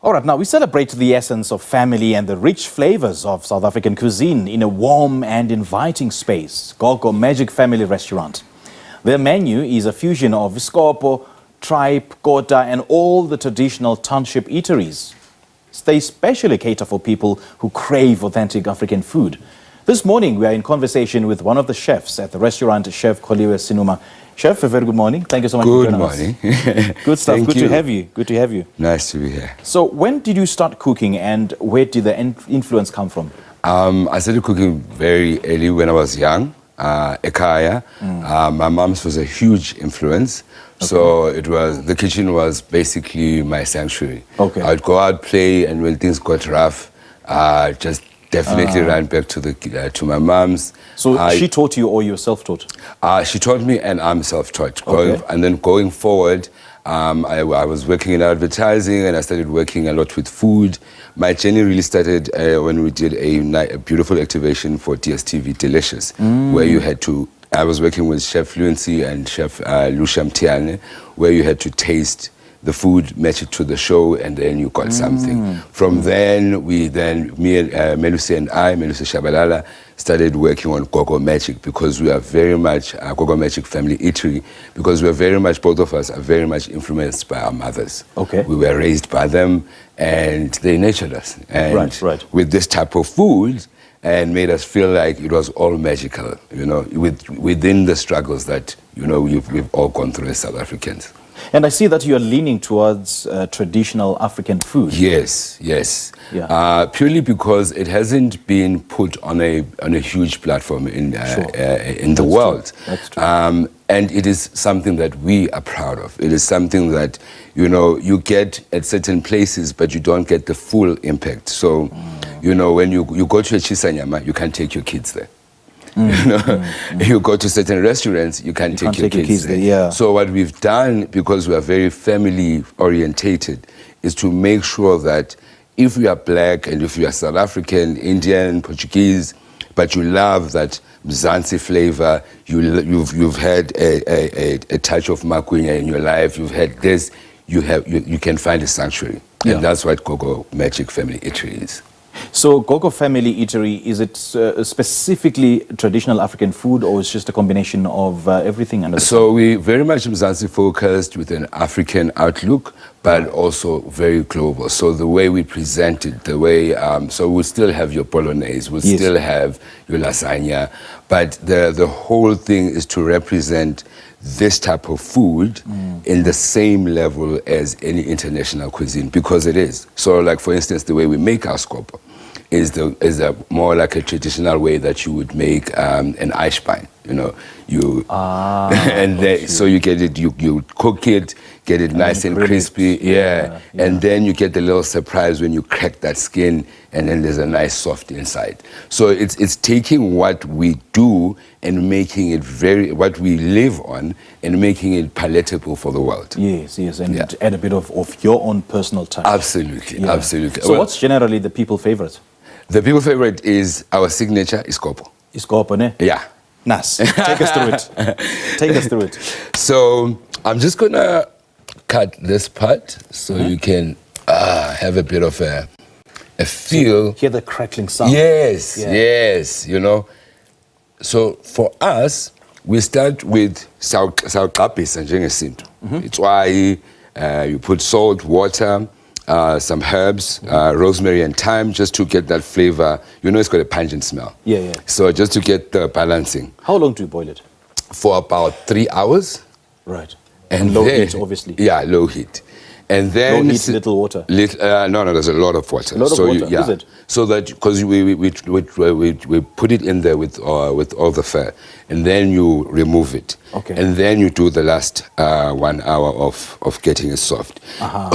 All right, now we celebrate the essence of family and the rich flavors of South African cuisine in a warm and inviting space, Gogo Magic Family Restaurant. Their menu is a fusion of skopo, tripe, kota and all the traditional township eateries. They especially cater for people who crave authentic African food. This morning we are in conversation with one of the chefs at the restaurant, Chef Kholiwe Sinuma. Chef, a very good morning. Thank you so much for joining us. Good morning. Good stuff. Thank Good you. to have you. Good to have you. Nice to be here. So when did you start cooking and where did the influence come from? I started cooking very early when I was young, ekaya. My mom's was a huge influence. Okay. So the kitchen was basically my sanctuary. Okay. I'd go out, play, and when things got rough, just definitely ran back to my mom's. So she taught you or you were self-taught? She taught me and I'm self-taught. Okay. And then going forward, I was working in advertising and I started working a lot with food. My journey really started when we did a beautiful activation for DSTV Delicious, where you had to, I was working with Chef Fluency and Chef Lucia Mtiane, where you had to taste the food, match it to the show, and then you got something. From then, me and Melusi and Melusi Shabalala, started working on Gogo Magic because we are very much, Gogo Magic Family Eatery, because we are very much, both of us are very much influenced by our mothers. Okay. We were raised by them and they nurtured us. And right. with this type of food, and made us feel like it was all magical, you know, within the struggles that, you know, we've all gone through as South Africans. And I see that you are leaning towards traditional African food. Yes, yes. Yeah. Purely because it hasn't been put on a huge platform in the world. That's true. And it is something that we are proud of. It is something that, you know, you get at certain places, but you don't get the full impact. So, you know, when you go to a Chisanyama, you can't take your kids there. You know, you go to certain restaurants, you can't take your kids there. Yeah. So what we've done, because we are very family orientated, is to make sure that if you are black and if you are South African, Indian, Portuguese, but you love that Mzansi flavor, you've had a touch of Makunya in your life, you've had this, you can find a sanctuary. Yeah. And that's what Gogo Magic Family Eatery is. So Gogo Family Eatery, is it specifically traditional African food or is just a combination of everything? So we very much Mzansi focused with an African outlook, but also very global. So the way we present it, the way, so we'll still have your bolognese, we'll still have your lasagna, but the whole thing is to represent this type of food in the same level as any international cuisine, because it is. So like, for instance, the way we make our skopo is more like a traditional way that you would make an Eisbein, you know. So you get it, you cook it, get it nice and crispy, yeah. And then you get the little surprise when you crack that skin and then there's a nice soft inside. So it's taking what we do and making it what we live on and making it palatable for the world. Yes, and add a bit of your own personal touch. Absolutely, absolutely. So what's generally the people favorite? The people favorite is our signature skopo. Skopo, ne? Yeah. Nice. Take us through it. Take us through it. So I'm just gonna cut this part so you can have a bit of a feel. Hear the crackling sound. Yes, yes, you know. So for us, we start with sawqapisa njengesintu. It's why you put salt, water, some herbs, rosemary and thyme, just to get that flavor. You know, it's got a pungent smell. Yeah. So just to get the balancing. How long do you boil it? For about 3 hours. Right. And low heat, obviously. Yeah, low heat. And then low heat, little water. No, there's a lot of water. A lot of water. Is it? So that because we put it in there with all the fat, and then you remove it. Okay. And then you do the last 1 hour of getting it soft.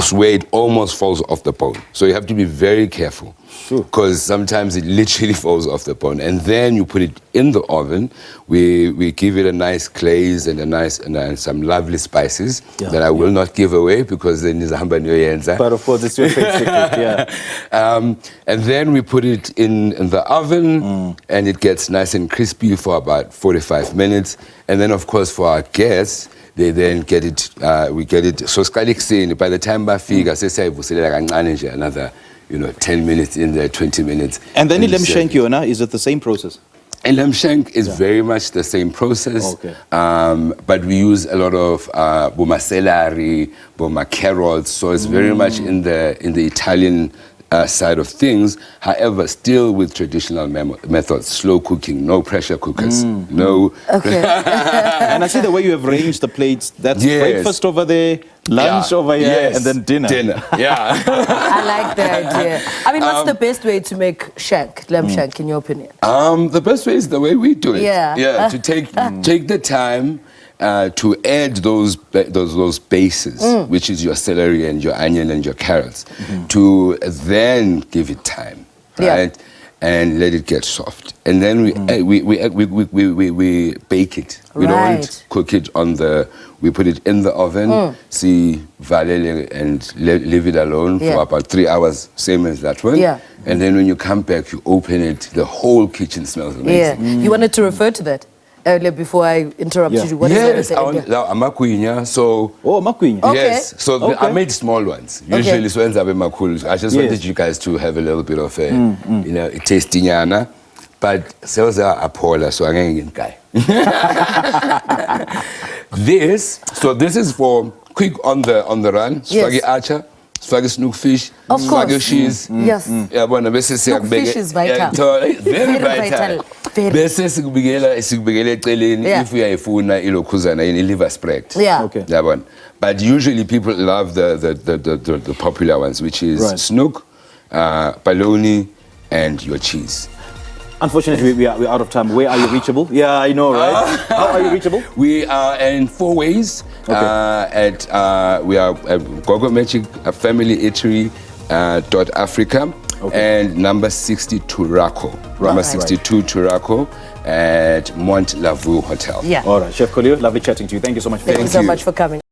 So where it almost falls off the bone. So you have to be very careful. Because sometimes it literally falls off the bone. And then you put it in the oven. We give it a nice glaze and some lovely spices that I will not give away because then it's a hamba nyoyenza. But of course, it's your trade secret, yeah. And then we put it in the oven and it gets nice and crispy for about 45 minutes. And then, of course, for our guests, they then get it, we get it. So by the time bafika, another 10 minutes in there, 20 minutes. And then in Lemshank, is it the same process? In Lemshank is very much the same process, Okay. but we use a lot of boma celery, boma carrots, so it's very much in the Italian side of things. However, still with traditional methods, slow cooking, no pressure cookers, no. Okay. And I see the way you have arranged the plates. That's Yes. breakfast over there, lunch over here, Yes. and then dinner. Yeah. I like the idea. I mean, what's the best way to make lamb shank, in your opinion? The best way is the way we do it. Yeah. To take the time to add those bases, which is your celery and your onion and your carrots, to then give it time, right? And let it get soft, and then we bake it. We don't cook it on the. We put it in the oven, valele, and leave it alone for about 3 hours, same as that one. Yeah. And then when you come back, you open it. The whole kitchen smells amazing. Yeah. You wanted to refer to that earlier before I interrupted you. What is that? Amakuinya. So. Oh, makuinya. Okay. Yes. So I made small ones. Usually, so ends up in makul. I just wanted you guys to have a little bit of a tasting yana. But sales are apola, so I'm going guy. This is for quick on the run. Swaggy archer, swaggy snook fish, swaggy cheese. Yes. Yeah, Snook fish is vital. Very vital. Bese sikubekela eceleni if uyayifuna ilokhuzana in liver spread. Yeah. Okay. Yabona. But usually people love the popular ones, which is snook, bologna, and your cheese. Unfortunately, we're out of time. Where are you reachable? Yeah, I know, right? How are you reachable? We are in 4 ways. We are Gogo Magic Family Eatery .Africa and number 60 Turako. Number 62 Turako at Mont Lavu Hotel. Yeah. All right, Chef Kholiwe, lovely chatting to you. Thank you so much. Thank you so much for coming.